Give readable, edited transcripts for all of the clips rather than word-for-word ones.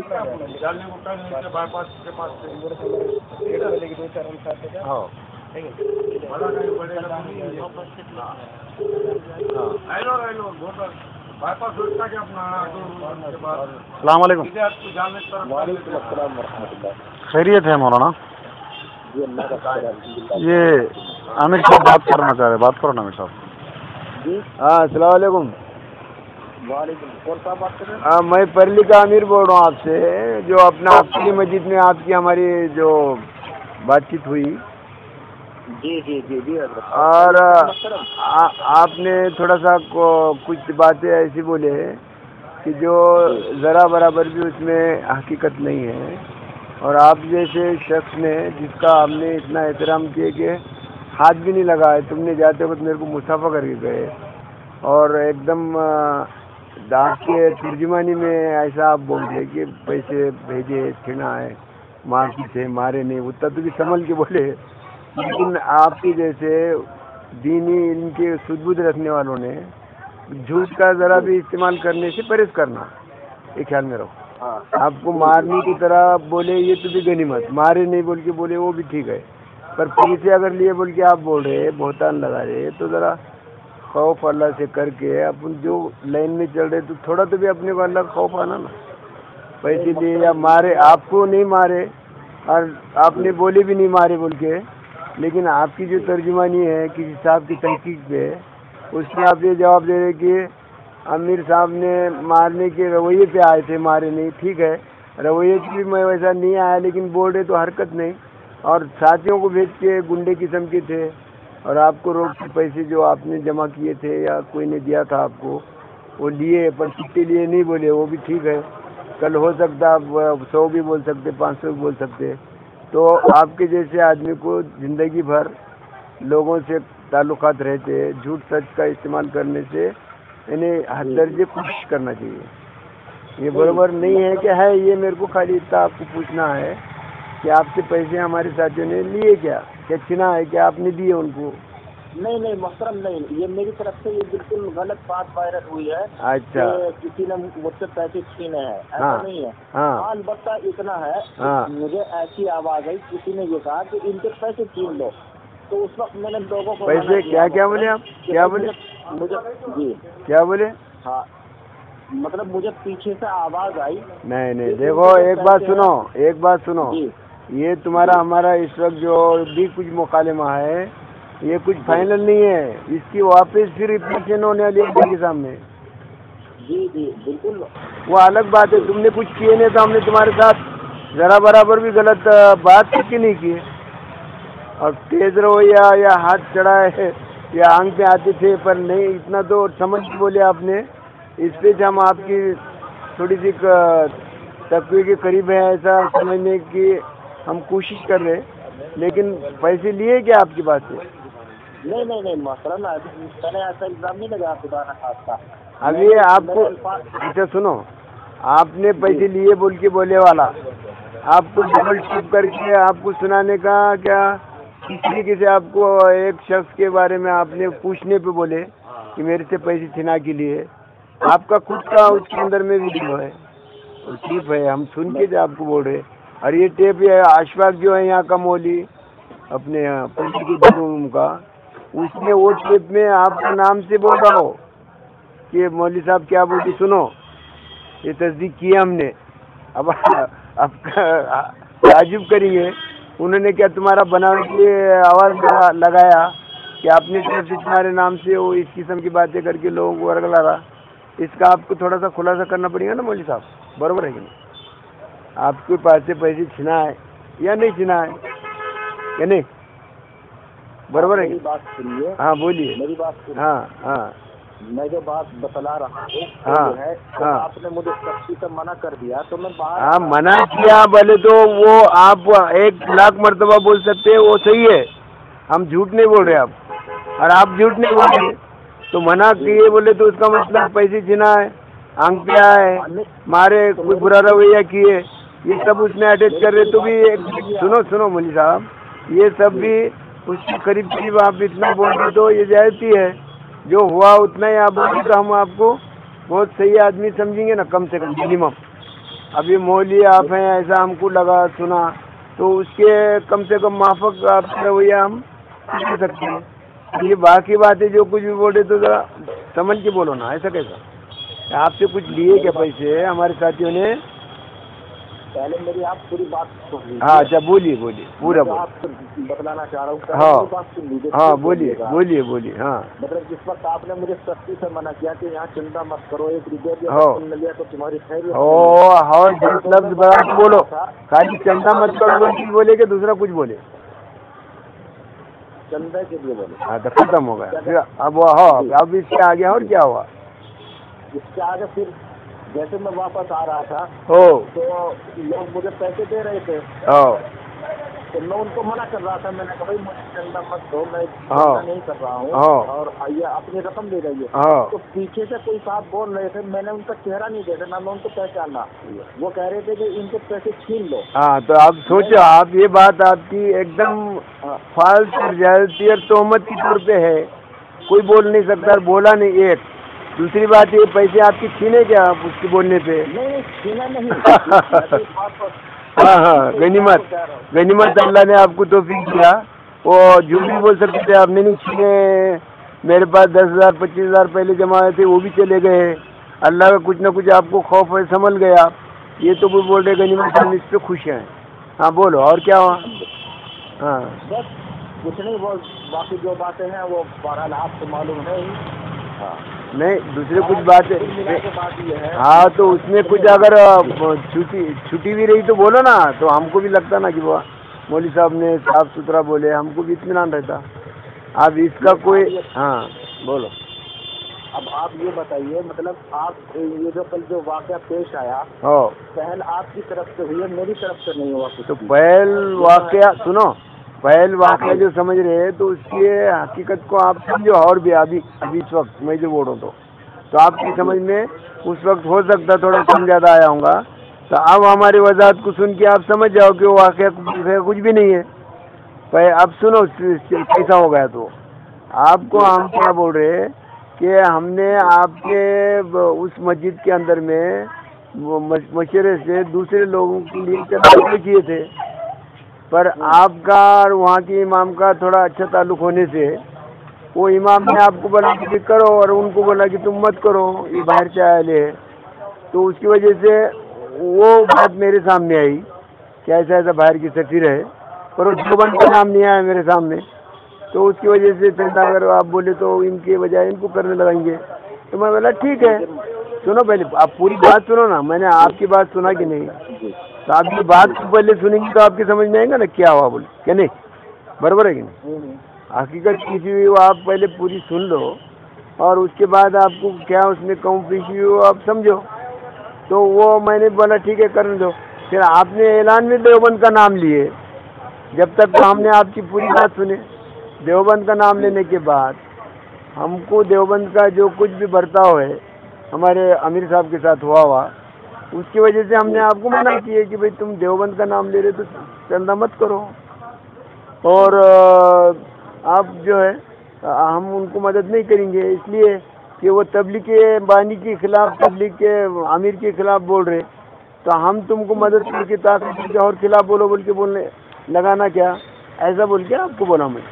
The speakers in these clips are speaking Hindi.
जाने को टाइम नीचे बाईपास के पास से लेके 2-4 हम साथ हैं। हाँ बड़ा नहीं पड़ेगा। हेलो हेलो बाईपास रोड क्या अपना अस्सलाम वालेकुम। खैरियत है मौलाना? ये आमिर साहब बात करना चाह रहे, बात करो ना आमिर साहब। हाँ अस्सलाम वालेकुम। वालेकुम, कौन साहब बात कर रहे हैं? हाँ मैं परली का अमीर बोल रहा हूँ आपसे, जो अपना आपकी मस्जिद में आपकी हमारी जो बातचीत हुई। जी जी जी जी। और आपने थोड़ा सा कुछ बातें ऐसी बोले कि जो ज़रा बराबर भी उसमें हकीकत नहीं है, और आप जैसे शख्स ने जिसका आपने इतना एहतराम किए कि हाथ भी नहीं लगाए, तुमने जाते वक्त मेरे को मुसाफा करके गए, और एकदम दांत के तर्जुमानी में ऐसा आप बोल रहे कि पैसे भेजे छिना है, मारती थे मारे नहीं, उतना तो भी संभल के बोले। लेकिन आपके जैसे दीनी इनके सुदबुद रखने वालों ने झूठ का ज़रा भी इस्तेमाल करने से परहेज करना, ये ख्याल में रहो। आपको मारने की तरह बोले ये तो भी गनीमत, मारे नहीं बोल के बोले वो भी ठीक है, पर पैसे अगर लिए बोल के आप बोल रहे बहुतान लगा रहे, तो ज़रा खौफ अल्लाह से करके अपन जो लाइन में चल रहे तो थोड़ा तो भी अपने को अल्लाह का खौफ आना ना। पैसे लिए या मारे, आपको नहीं मारे और आपने बोले भी नहीं मारे बोल के, लेकिन आपकी जो तर्जुमानी है किसी साहब की तहकीक पे, उसमें आप ये जवाब दे रहे कि अमीर साहब ने मारने के रवैये पे आए थे, मारे नहीं। ठीक है, रवैये की भी मैं वैसा नहीं आया, लेकिन बोल रहे तो हरकत नहीं, और साथियों को भेज के गुंडे किस्म के थे, और आपको रोक के पैसे जो आपने जमा किए थे या कोई ने दिया था आपको वो लिए, पर कितने लिए नहीं बोले, वो भी ठीक है। कल हो सकता आप 100 भी बोल सकते, 500 भी बोल सकते। तो आपके जैसे आदमी को ज़िंदगी भर लोगों से ताल्लुकात रहते, झूठ सच का इस्तेमाल करने से इन्हें हर दर्जे कोशिश करना चाहिए। ये बराबर नहीं है कि है ये मेरे को खाली इतना आपको पूछना है कि आपसे पैसे हमारे साथियों ने लिए क्या छिना है, क्या आपने दिए उनको? नहीं नहीं मोहतरम, नहीं, ये मेरी तरफ से ये बिल्कुल गलत बात वायरल हुई है। अच्छा, किसी ने मुझसे पैसे छीने हैं, ऐसा नहीं है। हाँ अलबत्ता इतना है, मुझे ऐसी आवाज आई, किसी ने ये कहा कि इनके पैसे छीन लो, तो उस वक्त मैंने लोगों को पैसे क्या बोले आप, क्या बोले मुझे? जी क्या बोले? हाँ मतलब मुझे पीछे से आवाज आई। नहीं देखो एक बात सुनो, ये तुम्हारा हमारा इस वक्त जो भी कुछ मुकालमा है ये कुछ फाइनल नहीं है, इसकी वापस फिर रिप्लेशन होने वाली है के सामने। जी जी बिल्कुल, वो अलग बात है, तुमने कुछ किए नहीं तो हमने तुम्हारे साथ जरा बराबर भी गलत बात की नहीं की, और तेज रवैया या हाथ चढ़ाए या आंख पे आते थे, पर नहीं इतना तो समझ बोले आपने। इस पे हम आपकी थोड़ी सी तकवे के करीब है ऐसा समझने की हम कोशिश कर रहे, लेकिन पैसे लिए क्या आपकी बात से? नहीं मोहतरम, मैंने ऐसा इल्जाम नहीं लगा खुदा ना खास्ता। अभी आपको अच्छा सुनो, आपने पैसे लिए बोल के बोले वाला आपको डबल टिप करके आपको सुनाने का क्या, किस तरीके से आपको एक शख्स के बारे में आपने पूछने पे बोले कि मेरे से पैसे छिना के लिए, आपका खुद का उसके अंदर में वीडियो है, टिप है, हम सुन के आपको बोल रहे। और ये टेप ये अशफाक जो है यहाँ का मौली अपने पॉलिटिकल रूम का, उसने वो टेप में आपका नाम से बोल रहा हो कि मौली साहब क्या बोलते, सुनो ये तस्दीक की हमने। अब ताजुब करेंगे, उन्होंने क्या तुम्हारा बनाने के लिए आवाज़ लगाया कि अपनी तरफ से तुम्हारे नाम से वो इस किस्म की बातें करके लोगों को वर्गला रहा। इसका आपको थोड़ा सा खुलासा करना पड़ेगा ना मौली साहब, बराबर है कि नहीं? आपके पास से पैसे छिना है या नहीं छिना है या नहीं, बराबर है? मेरी बात सुनिए। हाँ बोलिए। मेरी बात सुनिए। हाँ मैं जो बात बतला रहा हूँ तो आपने मुझे सख्ती से मना कर दिया, तो मैं हाँ मना किया बोले तो वो आप 1 लाख मरतबा बोल सकते हैं, वो सही है, हम झूठ नहीं बोल रहे आप, और आप झूठ नहीं बोल रहे, तो मना किए बोले तो उसका मतलब पैसे छिना है, आंख पे आए, मारे, कोई बुरा रवैया किए, ये सब उसमें अटैच कर रहे। तो भी सुनो मौली साहब, ये सब भी उसके करीब आप इतना बोल रहे तो ये जायज़ी है, जो हुआ उतना ही आप बोलिए तो हम आपको बहुत सही आदमी समझेंगे ना, कम से कम मिनिमम। अभी मौली आप हैं ऐसा हमको लगा सुना, तो उसके कम से कम माफक आपसे रवैया हम कर सकते हैं। ये बाकी बातें जो कुछ भी बोले तो जरा समझ के बोलो ना, ऐसा कैसा? आपसे कुछ लिए क्या पैसे हमारे साथियों ने? पहले मेरी आप पूरी बात सुन लीजिए। हाँ अच्छा, बोलिए बोलिए, पूरा बोलिए। आपको बतलाना चाह रहा हूँ, हाँ बात सुन लीजिए। हाँ बोलिए बोलिए बोलिए। हाँ मतलब जिस वक्त आपने मुझे सख्ती से मना किया कि यहाँ चिंता मत करो, एक रुपये मिल लिया तो तुम्हारी खैर और लफ्ज बड़ा बोलो, खाली चंदा मत करो बोले कि दूसरा कुछ बोले? चंदा के लिए बोले। हाँ तो खत्म हो गया फिर। अब इसके आगे और क्या हुआ? इसके आगे फिर जैसे मैं वापस आ रहा था तो लोग मुझे पैसे दे रहे थे, तो मैं उनको मना कर रहा था। मैंने कहा भाई मुझे चंदा मत दो, मैं चंदा नहीं कर रहा हूँ और ये अपनी रकम दे रही है। तो पीछे से कोई साहब बोल रहे थे, मैंने उनका चेहरा नहीं देखा ना, मैं उनको पहचाना। वो कह रहे थे कि इनके पैसे छीन लो। हाँ तो आप सोचो, आप ये बात आपकी एकदम फालतू जाती और तोहमत की तौर पे है, कोई बोल नहीं सकता, बोला नहीं एक। दूसरी बात ये पैसे आपकी छीने क्या आप उसके बोलने पे? नहीं छीना नहीं। हाँ गनीमत अल्लाह ने आपको तौफीक दिया। वो जो भी बोल सकते थे आपने नहीं छीने, मेरे पास 10,000 25,000 पहले जमा हुए थे वो भी चले गए। अल्लाह का कुछ ना कुछ आपको खौफ है, संभल गया। ये तो कोई बोल रहे गनीमत हम इस पर खुश हैं। हाँ बोलो और क्या हुआ? हाँ बस कुछ नहीं, वो बाकी जो बातें हैं वो बहरहाल आपको मालूम है ही। नहीं दूसरे कुछ बात है। हाँ तो उसमें कुछ अगर छुट्टी भी रही तो बोलो ना, तो हमको भी लगता ना कि वो मौली साहब ने साफ सुथरा बोले, हमको भी इत्मीनान रहता। अब इसका कोई हाँ बोलो। अब आप ये बताइए, मतलब आप ये जो कल जो वाक़या पेश आया पहल आपकी तरफ से हुई है, मेरी तरफ से नहीं हुआ कुछ? तो पहल वाक़या सुनो, पहल वाक़या जो समझ रहे हैं तो उसकी हकीकत को आप समझो। और भी अभी इस वक्त मैं जो बोल रहा हूँ तो आपकी समझ में उस वक्त हो सकता थोड़ा कम ज़्यादा आया होगा। तो अब हमारी वजाहत को सुन के आप समझ जाओ कि वो वाक़या कुछ भी नहीं है। पर अब सुनो कैसा हो गया। तो आपको हम क्या बोल रहे हैं कि हमने आपके उस मस्जिद के अंदर में मशवरे से दूसरे लोगों के लिए चंदा किए थे, पर आपका और वहाँ के इमाम का थोड़ा अच्छा ताल्लुक होने से वो इमाम ने आपको बोला कि करो और उनको बोला कि तुम मत करो, ये बाहर से आए। तो उसकी वजह से वो बात मेरे सामने आई कि ऐसा ऐसा बाहर की सफीर है, पर वो देवबंद का नाम नहीं आया मेरे सामने। तो उसकी वजह से चंदा अगर आप बोले तो इनके बजाय इनको करने लगाएंगे। तो मैं बोला ठीक है, सुनो पहले आप पूरी बात सुनो ना, मैंने आपकी बात सुना कि नहीं? तो आप ये बात पहले सुनेंगे तो आपकी समझ में आएगा ना क्या हुआ बोले, क्या नहीं? बराबर है कि नहीं? हकीकत किसी हुई वो आप पहले पूरी सुन लो और उसके बाद आपको क्या उसमें कम पीछी हो आप समझो। तो वो मैंने बोला ठीक है करने दो। फिर आपने ऐलान में देवबंद का नाम लिए, जब तक तो हमने आपकी पूरी बात सुने। देवबंद का नाम लेने के बाद हमको देवबंद का जो कुछ भी बर्ताव है हमारे अमीर साहब के साथ हुआ उसकी वजह से हमने आपको मना किया कि भाई तुम देवबंद का नाम ले रहे तो चंदा मत करो। और आप जो है हम उनको मदद नहीं करेंगे, इसलिए कि वो तबलीग के बानी के खिलाफ, तबलीग के अमीर के खिलाफ बोल रहे, तो हम तुमको मदद करके ताकत और खिलाफ बोलो बोल के बोलने लगाना क्या, ऐसा बोल के आपको बोला मैं।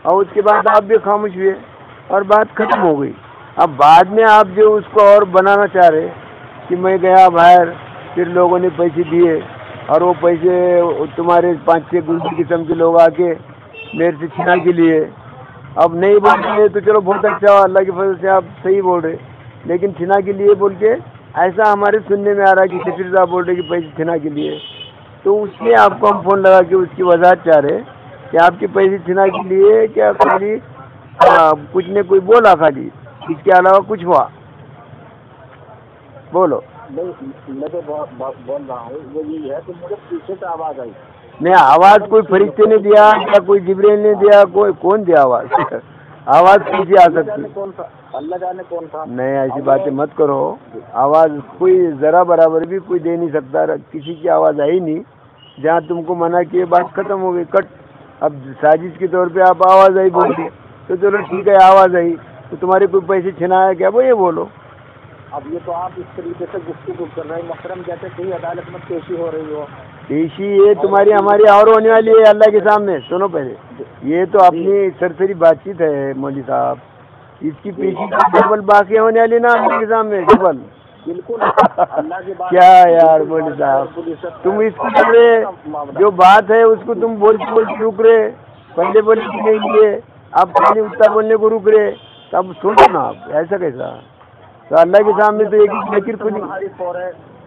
और उसके बाद आप भी खामोश हुए और बात खत्म हो गई। अब बाद में आप जो उसको और बनाना चाह रहे कि मैं गया बाहर, फिर लोगों ने पैसे दिए और वो पैसे तुम्हारे 5-6 गुंडी किस्म के लोग आके मेरे से छीना के लिए। अब नहीं बोल रहे तो चलो बहुत अच्छा, अल्लाह की फजल से आप सही बोल रहे, लेकिन छीना के लिए बोल के ऐसा हमारे सुनने में आ रहा है कि सफीर साहब बोल रहे कि पैसे छीना के लिए। तो उसलिए आपको हम फ़ोन लगा के उसकी वजाहत चाह रहे कि आपके पैसे छीना के लिए क्या खाली कुछ ने कोई बोला, खाली इसके अलावा कुछ हुआ? बोलो। मैं तो बोल रहा हूँ वो यही है कि मुझे पीछे से आवाज़ आई। नहीं आवाज़ कोई फरिश्ते ने दिया या कोई जिब्रील ने दिया, कोई कौन दिया आवाज़? आवाज़ कैसी आ सकती? कौन था? अल्लाह जाने कौन था। नहीं ऐसी बातें मत करो। आवाज़ कोई ज़रा बराबर भी कोई दे नहीं सकता, किसी की आवाज़ आई नहीं। जहाँ तुमको मना किए बात खत्म हो गई, कट। अब साजिश के तौर पे आप आवाज़ आई बोल दी तो चलो ठीक है, आवाज़ आई तो तुम्हारे कोई पैसे छिनाया क्या, वो ये बोलो। अब ये तो आप इस तरीके से गुफ्तगू कर रहे हैं मोहतरम, जैसे कहीं अदालत में पेशी हो रही हो। पेशी ये तुम्हारी हमारी और होने वाली है अल्लाह के सामने। सुनो पहले, ये तो अपनी सरसरी बातचीत है मौलवी साहब, इसकी पेशी डबल बाकी होने वाली ना अल्लाह के सामने, डबल। बिल्कुल अल्लाह की बात। क्या यार मौलवी साहब, तुम इसको जो बात है उसको तुम बोलते रुक रहे, पहले बोले कि नहीं ये, आप खाली उत्तर बोलने को रुक रहे, तब सुनो ना आप, ऐसा कैसा? तो अल्लाह के सामने तो एक ही लकीर खुली।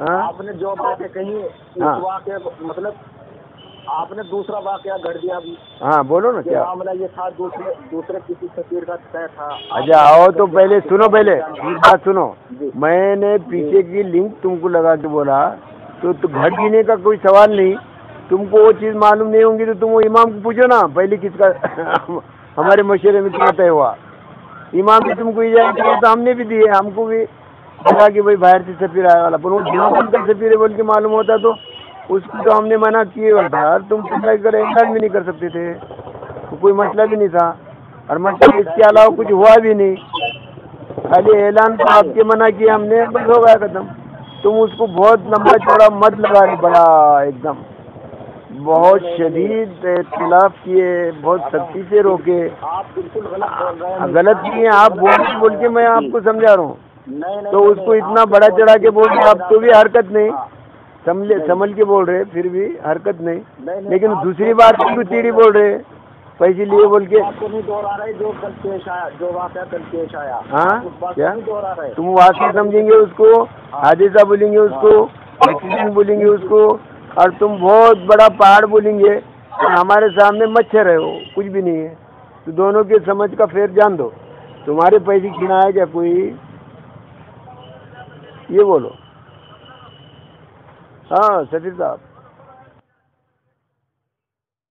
आपने जो बातें कही उस वाक़े मतलब आपने दूसरा वाक़या घड़ दिया अभी। हाँ बोलो ना, क्या मामला ये था? दूसरे किसी सफीर का तय था। अच्छा आओ तो पहले सुनो, पहले बात सुनो। मैंने पीछे की लिंक तुमको लगा के बोला तो घड़ गिने का कोई सवाल नहीं। तुमको वो चीज़ मालूम नहीं होंगी तो तुम वो इमाम को पूछो ना पहले किसका हमारे मशवरे में क्या तय हुआ। इमाम भी तुमको इजाज़त दिया तो हमने भी दिए, हमको भी लगा कि भाई बाहर से सफीर आया वाला, पर वो का सफीर बोल के मालूम होता तो उसको तो हमने मना किए हुआ था। तुम कर ऐलान भी नहीं कर सकते थे, तो कोई मसला भी नहीं था, और मतलब इसके अलावा कुछ हुआ भी नहीं, खाली ऐलान तो आपके मना किया हमने, बस हो गया खत्म। तुम उसको बहुत लंबा चौड़ा मत लगा रहे, बड़ा एकदम बहुत शदीद इख्तिलाफ किए, बहुत सख्ती से रोके। आप बिल्कुल गलत बोल रहे हैं। गलत नहीं है, आप बोल के मैं आपको समझा रहा हूँ। तो उसको इतना बड़ा चढ़ा के बोल रहे, अब तो भी हरकत नहीं, संभल के बोल रहे, फिर भी हरकत नहीं। लेकिन दूसरी बात को टीढ़ी बोल रहे, पैसे लिए बोल के। आपको नहीं दोहरा रहे जो कल पेश आया, जो वाक़या कल पेश आया। हाँ क्या दोहरा रहे? तुम वाक़या समझेंगे उसको, हादिसा बोलेंगे उसको, एक्सीडेंट बोलेंगे उसको, और तुम बहुत बड़ा पहाड़ बोलेंगे, हमारे सामने मच्छर है, वो कुछ भी नहीं है। तो दोनों के समझ का फेर जान दो। तुम्हारे पैसे खिलाया क्या कोई? ये बोलो। हाँ सफीर साहब।